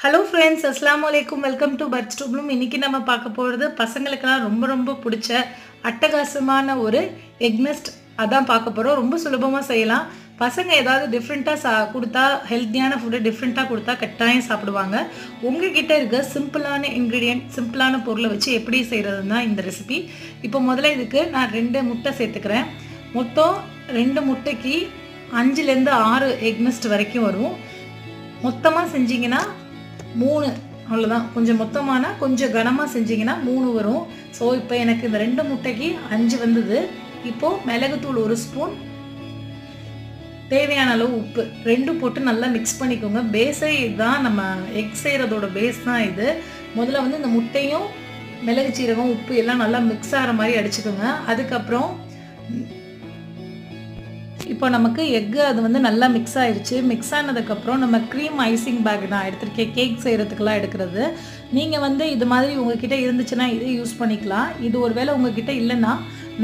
Hello friends, அஸ்ஸலாமு அலைக்கும். Welcome to buds to bloom. இன்றைக்கி நம்ம பார்க்க போகிறது பசங்களுக்கெல்லாம் ரொம்ப ரொம்ப பிடிச்ச அட்டகாசமான ஒரு எக் நெஸ்ட் அதான் பார்க்க போகிறோம். ரொம்ப சுலபமாக செய்யலாம். பசங்க ஏதாவது டிஃப்ரெண்ட்டாக கொடுத்தா, ஹெல்த்தியான ஃபுட்டு டிஃப்ரெண்ட்டாக கொடுத்தா கட்டாயம் சாப்பிடுவாங்க. உங்ககிட்ட இருக்க சிம்பிளான இன்க்ரீடியன்ட், சிம்பிளான பொருளை வச்சு எப்படி செய்கிறது தான் இந்த ரெசிபி. இப்போ முதல்ல இதுக்கு நான் 2 முட்டை சேர்த்துக்கிறேன். மொத்தம் 2 முட்டைக்கு 5லேருந்து 6 எக் நெஸ்ட் வரைக்கும் வரும். மொத்தமாக செஞ்சிங்கன்னா 3, அவ்வளோதான். கொஞ்சம் மொத்தமானா கொஞ்சம் கனமாக செஞ்சிங்கன்னா 3 வரும். ஸோ இப்போ எனக்கு இந்த 2 முட்டைக்கு 5 வந்தது. இப்போது மிளகுத்தூள் 1 ஸ்பூன், தேவையான அளவு உப்பு 2 போட்டு நல்லா மிக்ஸ் பண்ணிக்கோங்க. பேஸே இதுதான், நம்ம எக் செய்கிறதோட பேஸ் தான் இது. முதல்ல வந்து இந்த முட்டையும் மிளகு சீரகம் உப்பு எல்லாம் நல்லா மிக்ஸ் ஆகிற மாதிரி அடிச்சுக்கோங்க. அதுக்கப்புறம் இப்போ நமக்கு எக்கு அது வந்து நல்லா மிக்ஸ் ஆகிடுச்சு. மிக்ஸ் ஆனதுக்கப்புறம் நம்ம க்ரீம் ஐசிங் பேக் நான் எடுத்திருக்கேன், கேக் செய்கிறதுக்கெல்லாம் எடுக்கிறது. நீங்கள் வந்து இது மாதிரி உங்ககிட்ட இருந்துச்சுன்னா இதே யூஸ் பண்ணிக்கலாம். இது ஒரு வேளை உங்ககிட்ட இல்லைன்னா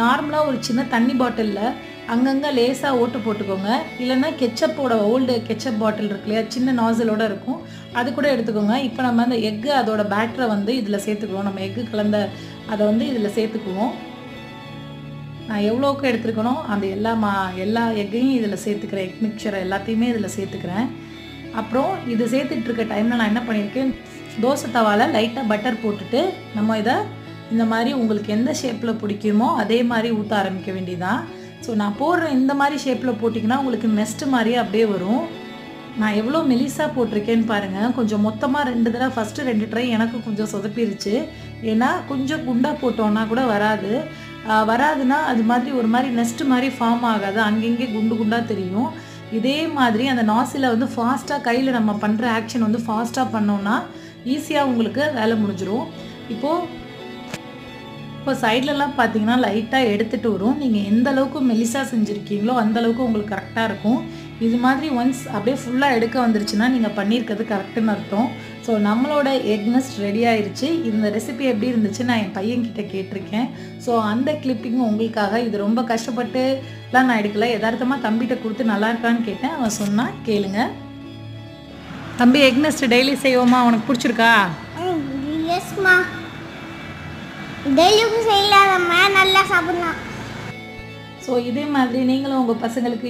நார்மலாக ஒரு சின்ன தண்ணி பாட்டிலில் அங்கங்கே லேசாக ஓட்டு போட்டுக்கோங்க. இல்லைன்னா கெச்சப்போட ஓல்டு கெச்சப் பாட்டில் இருக்கு இல்லையா, சின்ன நாசிலோடு இருக்கும், அது கூட எடுத்துக்கோங்க. இப்போ நம்ம அந்த எக்கு அதோட பேட்டரை வந்து இதில் சேர்த்துக்குவோம். நம்ம எக்கு கலந்த அதை வந்து இதில் சேர்த்துக்குவோம். நான் எவ்வளோக்கு எடுத்துருக்கணும் அந்த எல்லா எக்கையும் இதில் சேர்த்துக்கிறேன். எக் மிக்சரை எல்லாத்தையுமே இதில் சேர்த்துக்கிறேன். அப்புறம் இது சேர்த்துட்ருக்க டைமில் நான் என்ன பண்ணியிருக்கேன், தோசை தவாவில் லைட்டாக பட்டர் போட்டுட்டு நம்ம இதை இந்த மாதிரி உங்களுக்கு எந்த ஷேப்பில் பிடிக்குமோ அதே மாதிரி ஊற்ற ஆரம்பிக்க வேண்டியதான். ஸோ நான் போடுற இந்த மாதிரி ஷேப்பில் போட்டிங்கன்னா உங்களுக்கு நெஸ்ட்டு மாதிரியே அப்படியே வரும். நான் எவ்வளோ மெலிசாக போட்டிருக்கேன்னு பாருங்கள். கொஞ்சம் மொத்தமாக 2 தடவை ஃபஸ்ட்டு 2 ட்ரை எனக்கு கொஞ்சம் சொதப்பிருச்சு. ஏன்னா கொஞ்சம் குண்டாக போட்டோன்னா கூட வராதுன்னா அது மாதிரி ஒரு மாதிரி நெஸ்ட்டு மாதிரி ஃபார்ம் ஆகாது, அங்கங்கே குண்டு குண்டாக தெரியும். இதே மாதிரி அந்த நாசில் வந்து ஃபாஸ்ட்டாக கையில் நம்ம பண்ணுற ஆக்ஷன் வந்து ஃபாஸ்ட்டாக பண்ணோன்னா ஈஸியாக உங்களுக்கு வேலை முடிஞ்சிடும். இப்போ சைட்லலாம் பார்த்தீங்கன்னா லைட்டாக எடுத்துகிட்டு வரும். நீங்கள் எந்த அளவுக்கு மெலிசாக செஞ்சுருக்கீங்களோ அந்தளவுக்கு உங்களுக்கு கரெக்டாக இருக்கும். இது மாதிரி ஒன்ஸ் அப்படியே ஃபுல்லாக எடுக்க வந்துருச்சுன்னா நீங்கள் பண்ணியிருக்கிறது கரெக்டுன்னு அர்த்தம். ஸோ நம்மளோட எக் நெஸ்ட் ரெடி ஆயிடுச்சு. இந்த ரெசிபி எப்படி இருந்துச்சு நான் என் பையன்கிட்ட கேட்டிருக்கேன். ஸோ அந்த கிளிப்பிங்கும் உங்களுக்காக. இது ரொம்ப கஷ்டப்பட்டுலாம் நான் எடுக்கல, யதார்த்தமாக தம்பிகிட்ட கொடுத்து நல்லா இருக்கான்னு கேட்டேன். அவன் சொன்னான், கேளுங்க தம்பி, எக் நெஸ்ட் டெய்லி செய்வோமா, உனக்கு பிடிச்சிருக்கா? எஸ்மா, டெய்லியும் செய்யலாமா, நல்லா சாப்பிடலாம். ஸோ இதே மாதிரி நீங்களும் உங்கள் பசங்களுக்கு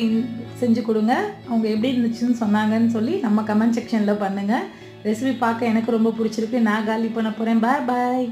செஞ்சு கொடுங்க. அவங்க எப்படி இருந்துச்சுன்னு சொன்னாங்கன்னு சொல்லி நம்ம கமெண்ட் செக்ஷனில் பண்ணுங்கள். ரெசிபி பார்க்க எனக்கு ரொம்ப பிடிச்சிருக்கு. நான் காலி பண்ண போகிறேன். பாய் பாய்.